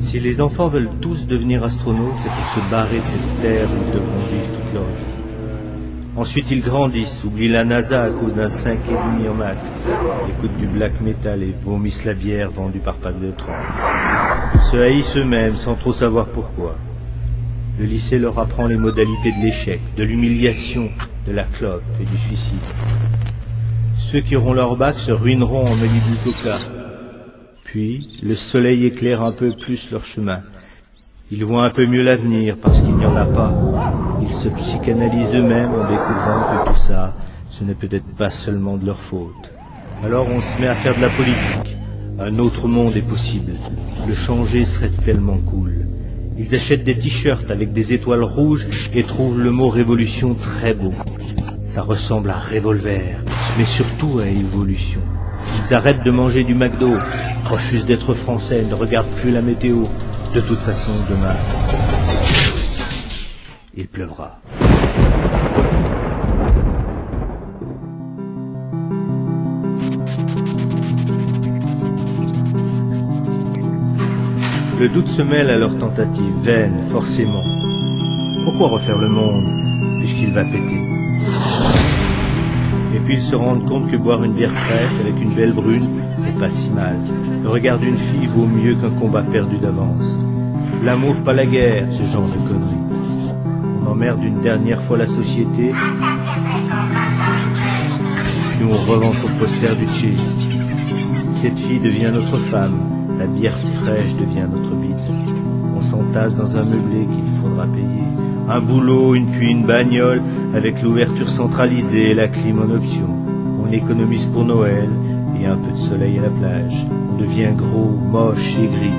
Si les enfants veulent tous devenir astronautes, c'est pour se barrer de cette terre où ils devront vivre toute leur vie. Ensuite, ils grandissent, oublient la NASA à cause d'un 5,5 en maths, écoutent du black metal et vomissent la bière vendue par Pack de 30. Se haïssent eux-mêmes sans trop savoir pourquoi. Le lycée leur apprend les modalités de l'échec, de l'humiliation, de la clope et du suicide. Ceux qui auront leur bac se ruineront en Malibu Coca. Puis, le soleil éclaire un peu plus leur chemin. Ils voient un peu mieux l'avenir parce qu'il n'y en a pas. Ils se psychanalysent eux-mêmes en découvrant que tout ça, ce n'est peut-être pas seulement de leur faute. Alors on se met à faire de la politique. Un autre monde est possible. Le changer serait tellement cool. Ils achètent des t-shirts avec des étoiles rouges et trouvent le mot révolution très beau. Ça ressemble à revolver, mais surtout à évolution. Ils arrêtent de manger du McDo, refusent d'être français, ne regardent plus la météo. De toute façon, demain, il pleuvra. Le doute se mêle à leur tentative, vaine, forcément. Pourquoi refaire le monde, puisqu'il va péter? Et puis ils se rendent compte que boire une bière fraîche avec une belle brune, c'est pas si mal. Le regard d'une fille vaut mieux qu'un combat perdu d'avance. L'amour, pas la guerre, ce genre de conneries. On emmerde une dernière fois la société, puis on revend son poster du Che. Cette fille devient notre femme, la bière fraîche devient notre bite. On s'entasse dans un meublé qu'il faudra payer. Un boulot, puis une bagnole, avec l'ouverture centralisée et la clim en option. On économise pour Noël et un peu de soleil à la plage. On devient gros, moche et gris.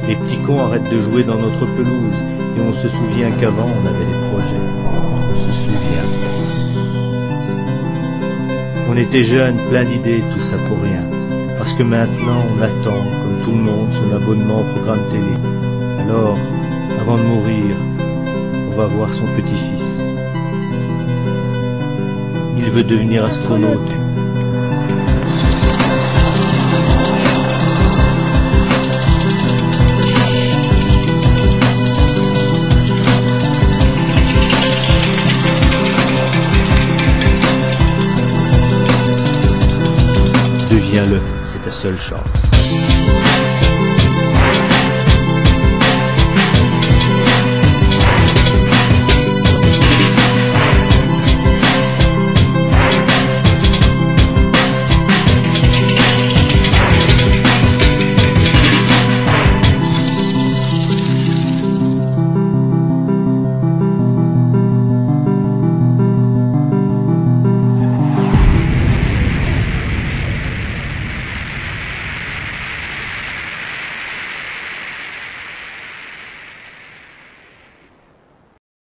Les petits cons arrêtent de jouer dans notre pelouse et on se souvient qu'avant on avait des projets. On se souvient. On était jeunes, plein d'idées, tout ça pour rien. Parce que maintenant on attend, comme tout le monde, son abonnement au programme télé. Alors, avant de mourir, on va voir son petit-fils. Il veut devenir astronaute. Deviens-le, c'est ta seule chance.